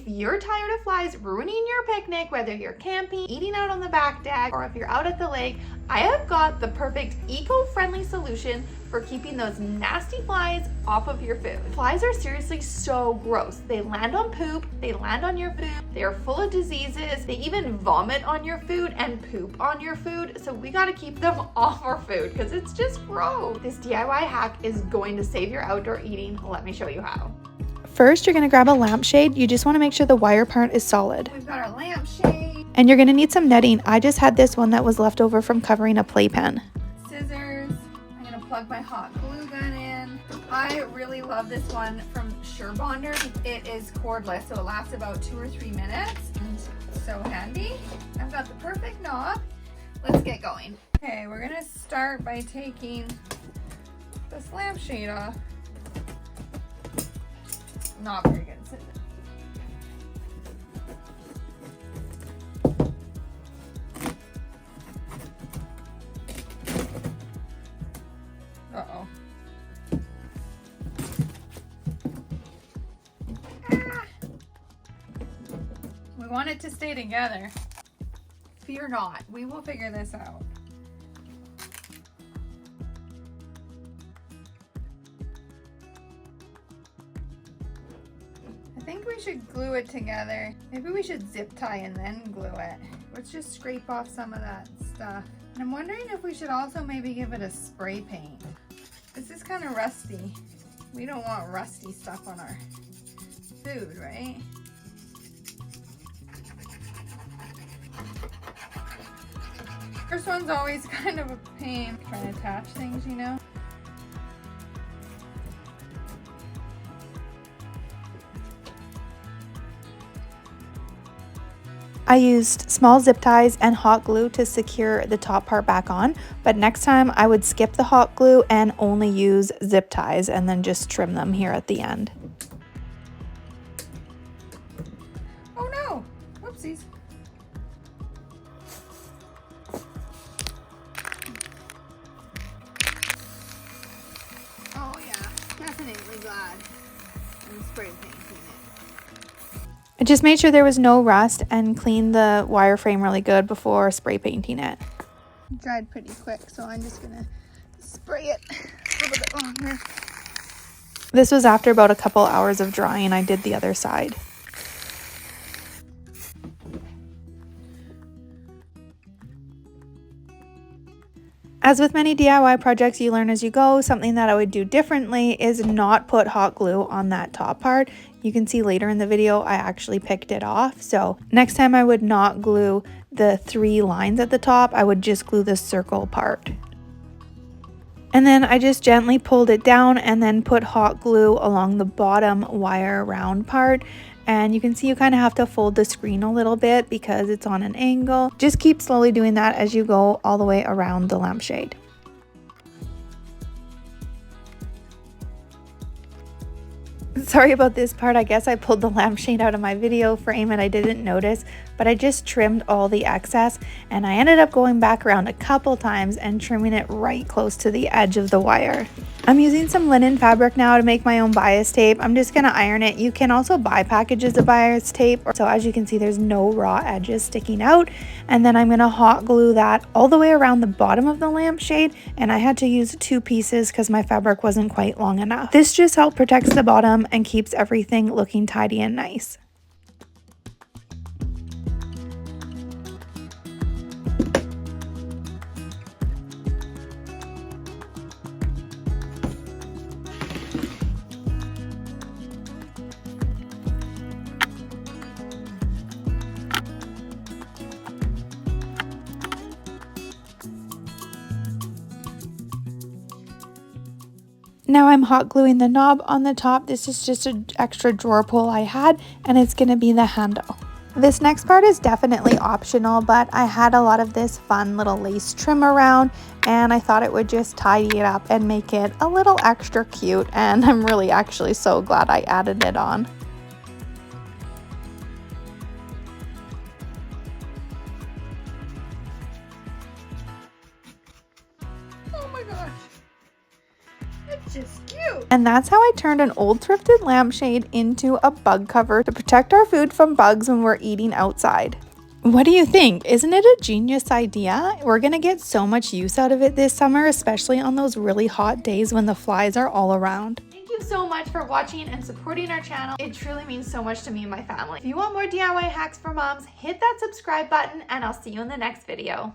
you're tired of flies ruining your picnic, whether you're camping, eating out on the back deck, or if you're out at the lake, I have got the perfect eco-friendly solution for keeping those nasty flies off of your food. Flies are seriously so gross. They land on poop, they land on your food, they are full of diseases, they even vomit on your food and poop on your food, so we gotta keep them off our food because it's just gross. This DIY hack is going to save your outdoor eating. Let me show you how. First, you're gonna grab a lampshade. You just wanna make sure the wire part is solid. We've got our lampshade. And you're gonna need some netting. I just had this one that was left over from covering a playpen. Scissors. I'm gonna plug my hot glue gun in. I really love this one from Surebonder. It is cordless, so it lasts about 2 or 3 minutes. And so handy. I've got the perfect knob. Let's get going. Okay, we're gonna start by taking this lampshade off. Not very good. Uh-oh. Ah. We want it to stay together. Fear not, we will figure this out. I think we should glue it together. Maybe we should zip tie and then glue it. Let's just scrape off some of that stuff. And I'm wondering if we should also maybe give it a spray paint. This is kind of rusty. We don't want rusty stuff on our food, right? First one's always kind of a pain trying to attach things, you know? I used small zip ties and hot glue to secure the top part back on, but next time I would skip the hot glue and only use zip ties and then just trim them here at the end. Oh no! Whoopsies. Oh yeah, definitely glad I'm spray painting it. I just made sure there was no rust and cleaned the wireframe really good before spray painting it. It dried pretty quick, so I'm just gonna spray it a little bit longer. This was after about a couple hours of drying. I did the other side. As with many DIY projects, you learn as you go. Something that I would do differently is not put hot glue on that top part. You can see later in the video, I actually picked it off. So next time I would not glue the 3 lines at the top, I would just glue the circle part. And then I just gently pulled it down and then put hot glue along the bottom wire round part. And you can see you kind of have to fold the screen a little bit because it's on an angle. Just keep slowly doing that as you go all the way around the lampshade. Sorry about this part. I guess I pulled the lampshade out of my video frame and I didn't notice, but I just trimmed all the excess and I ended up going back around a couple times and trimming it right close to the edge of the wire. I'm using some linen fabric now to make my own bias tape. I'm just going to iron it. You can also buy packages of bias tape. So as you can see, there's no raw edges sticking out. And then I'm going to hot glue that all the way around the bottom of the lampshade. And I had to use 2 pieces because my fabric wasn't quite long enough. This just helps protect the bottom and keeps everything looking tidy and nice. Now I'm hot gluing the knob on the top. This is just an extra drawer pull I had, and it's going to be the handle. This next part is definitely optional, but I had a lot of this fun little lace trim around, and I thought it would just tidy it up and make it a little extra cute, and I'm really actually so glad I added it on. Oh my gosh. It's It's just cute. And that's how I turned an old thrifted lampshade into a bug cover to protect our food from bugs when we're eating outside. What do you think? Isn't it a genius idea? We're gonna get so much use out of it this summer, especially on those really hot days when the flies are all around. Thank you so much for watching and supporting our channel. It truly means so much to me and my family. If you want more DIY hacks for moms, hit that subscribe button and I'll see you in the next video.